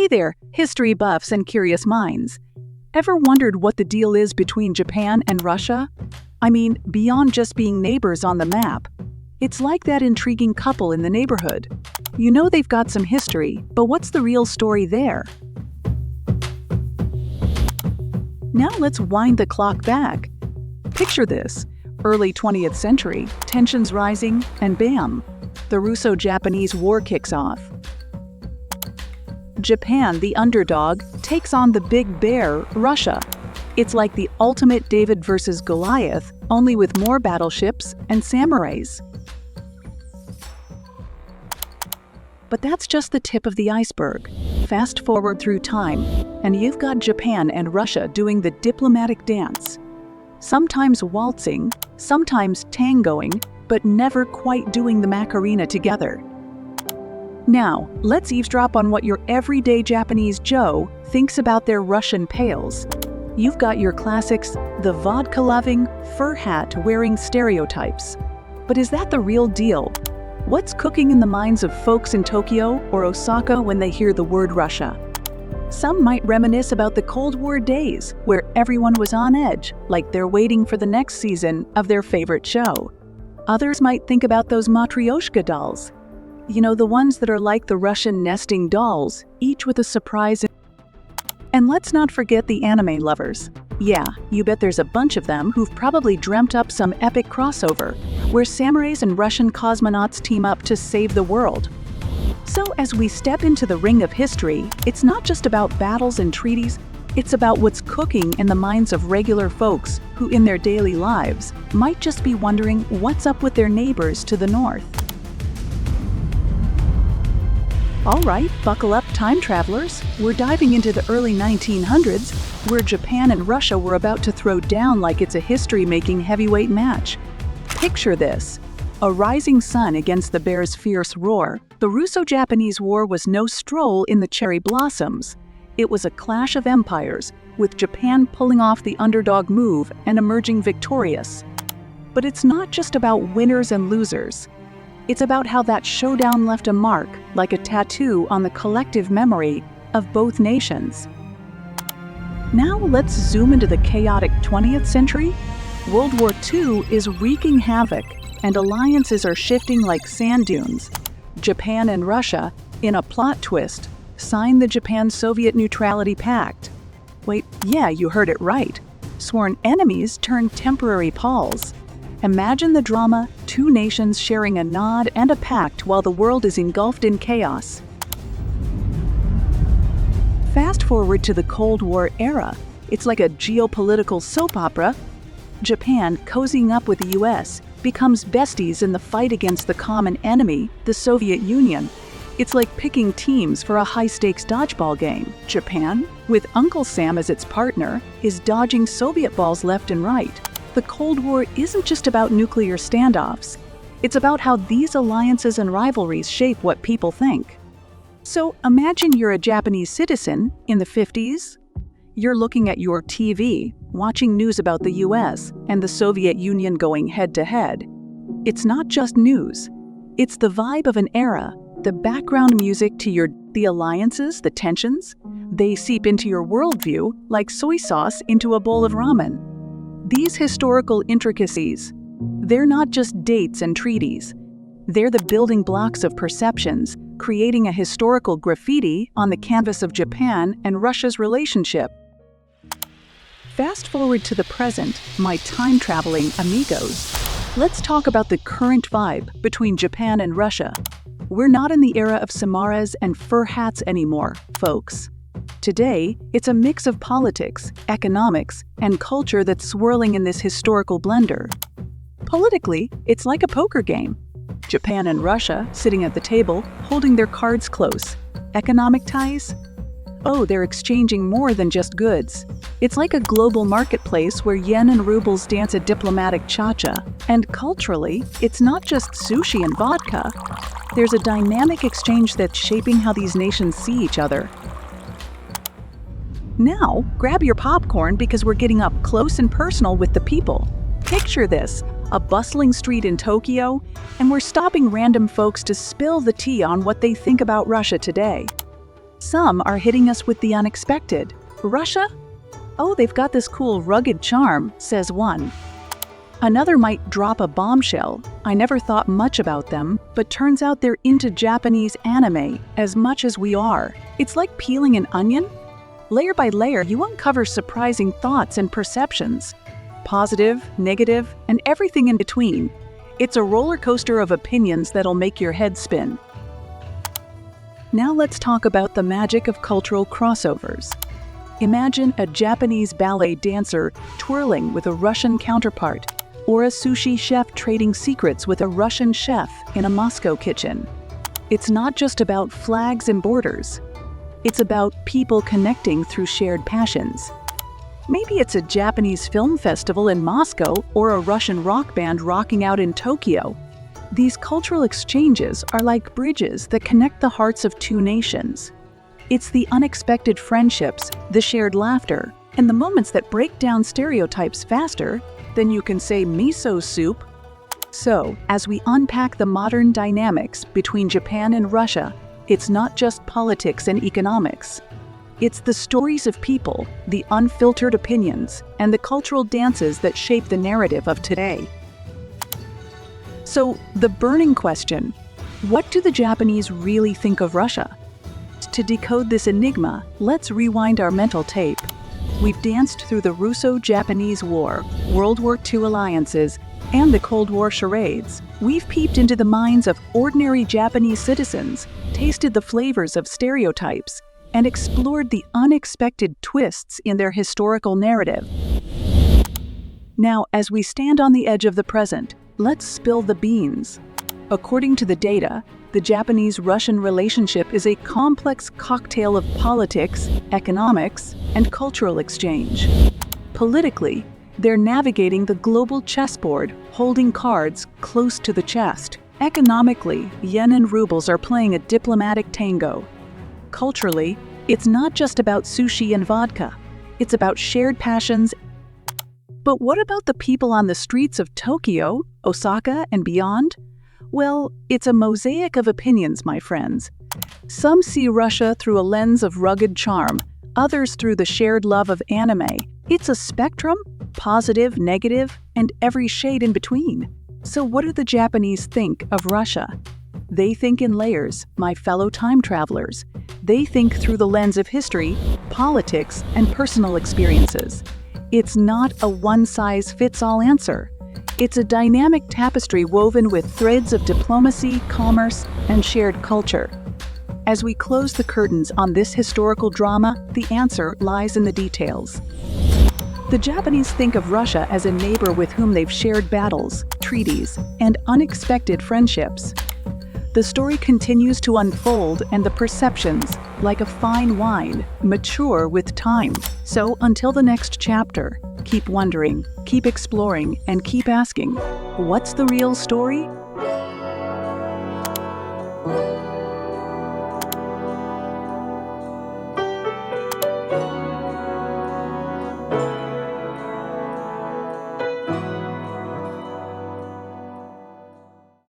Hey there, history buffs and curious minds. Ever wondered what the deal is between Japan and Russia? I mean, beyond just being neighbors on the map. It's like that intriguing couple in the neighborhood. You know they've got some history, but what's the real story there? Now let's wind the clock back. Picture this, early 20th century, tensions rising, and bam, the Russo-Japanese War kicks off. Japan, the underdog, takes on the big bear, Russia. It's like the ultimate David versus Goliath, only with more battleships and samurais. But that's just the tip of the iceberg. Fast forward through time, and you've got Japan and Russia doing the diplomatic dance. Sometimes waltzing, sometimes tangoing, but never quite doing the Macarena together. Now, let's eavesdrop on what your everyday Japanese Joe thinks about their Russian pals. You've got your classics, the vodka-loving, fur hat-wearing stereotypes. But is that the real deal? What's cooking in the minds of folks in Tokyo or Osaka when they hear the word Russia? Some might reminisce about the Cold War days, where everyone was on edge, like they're waiting for the next season of their favorite show. Others might think about those Matryoshka dolls. You know, the ones that are like the Russian nesting dolls, each with a surprise. And let's not forget the anime lovers. Yeah, you bet there's a bunch of them who've probably dreamt up some epic crossover, where samurais and Russian cosmonauts team up to save the world. So as we step into the ring of history, it's not just about battles and treaties, it's about what's cooking in the minds of regular folks who in their daily lives might just be wondering what's up with their neighbors to the north. All right, buckle up, time travelers. We're diving into the early 1900s, where Japan and Russia were about to throw down like it's a history-making heavyweight match. Picture this. A rising sun against the bear's fierce roar, the Russo-Japanese War was no stroll in the cherry blossoms. It was a clash of empires, with Japan pulling off the underdog move and emerging victorious. But it's not just about winners and losers. It's about how that showdown left a mark, like a tattoo on the collective memory of both nations. Now let's zoom into the chaotic 20th century. World War II is wreaking havoc, and alliances are shifting like sand dunes. Japan and Russia, in a plot twist, sign the Japan-Soviet Neutrality Pact. Wait, yeah, you heard it right. Sworn enemies turn temporary pals. Imagine the drama, two nations sharing a nod and a pact while the world is engulfed in chaos. Fast forward to the Cold War era. It's like a geopolitical soap opera. Japan, cozying up with the US, becomes besties in the fight against the common enemy, the Soviet Union. It's like picking teams for a high-stakes dodgeball game. Japan, with Uncle Sam as its partner, is dodging Soviet balls left and right. The Cold War isn't just about nuclear standoffs. It's about how these alliances and rivalries shape what people think. So imagine you're a Japanese citizen in the 50s. You're looking at your TV, watching news about the US and the Soviet Union going head-to-head. It's not just news. It's the vibe of an era, the background music to the alliances, the tensions. They seep into your worldview like soy sauce into a bowl of ramen. These historical intricacies, they're not just dates and treaties. They're the building blocks of perceptions, creating a historical graffiti on the canvas of Japan and Russia's relationship. Fast forward to the present, my time-traveling amigos. Let's talk about the current vibe between Japan and Russia. We're not in the era of samurais and fur hats anymore, folks. Today, it's a mix of politics, economics, and culture that's swirling in this historical blender. Politically, it's like a poker game. Japan and Russia sitting at the table, holding their cards close. Economic ties? Oh, they're exchanging more than just goods. It's like a global marketplace where yen and rubles dance a diplomatic cha-cha. And culturally, it's not just sushi and vodka. There's a dynamic exchange that's shaping how these nations see each other. Now, grab your popcorn because we're getting up close and personal with the people. Picture this, a bustling street in Tokyo, and we're stopping random folks to spill the tea on what they think about Russia today. Some are hitting us with the unexpected. Russia? Oh, they've got this cool rugged charm, says one. Another might drop a bombshell. I never thought much about them, but turns out they're into Japanese anime as much as we are. It's like peeling an onion. Layer by layer, you uncover surprising thoughts and perceptions. Positive, negative, and everything in between. It's a roller coaster of opinions that'll make your head spin. Now let's talk about the magic of cultural crossovers. Imagine a Japanese ballet dancer twirling with a Russian counterpart, or a sushi chef trading secrets with a Russian chef in a Moscow kitchen. It's not just about flags and borders. It's about people connecting through shared passions. Maybe it's a Japanese film festival in Moscow or a Russian rock band rocking out in Tokyo. These cultural exchanges are like bridges that connect the hearts of two nations. It's the unexpected friendships, the shared laughter, and the moments that break down stereotypes faster than you can say miso soup. So, as we unpack the modern dynamics between Japan and Russia, it's not just politics and economics. It's the stories of people, the unfiltered opinions, and the cultural dances that shape the narrative of today. So, the burning question: what do the Japanese really think of Russia? To decode this enigma, let's rewind our mental tape. We've danced through the Russo-Japanese War, World War II alliances, and the Cold War charades. We've peeped into the minds of ordinary Japanese citizens, tasted the flavors of stereotypes, and explored the unexpected twists in their historical narrative. Now, as we stand on the edge of the present, let's spill the beans. According to the data, the Japanese-Russian relationship is a complex cocktail of politics, economics, and cultural exchange. Politically, they're navigating the global chessboard, holding cards close to the chest. Economically, yen and rubles are playing a diplomatic tango. Culturally, it's not just about sushi and vodka. It's about shared passions. But what about the people on the streets of Tokyo, Osaka, and beyond? Well, it's a mosaic of opinions, my friends. Some see Russia through a lens of rugged charm, others through the shared love of anime. It's a spectrum, positive, negative, and every shade in between. So what do the Japanese think of Russia? They think in layers, my fellow time travelers. They think through the lens of history, politics, and personal experiences. It's not a one-size-fits-all answer. It's a dynamic tapestry woven with threads of diplomacy, commerce, and shared culture. As we close the curtains on this historical drama, the answer lies in the details. The Japanese think of Russia as a neighbor with whom they've shared battles, treaties, and unexpected friendships. The story continues to unfold, and the perceptions, like a fine wine, mature with time. So until the next chapter, keep wondering, keep exploring, and keep asking, what's the real story?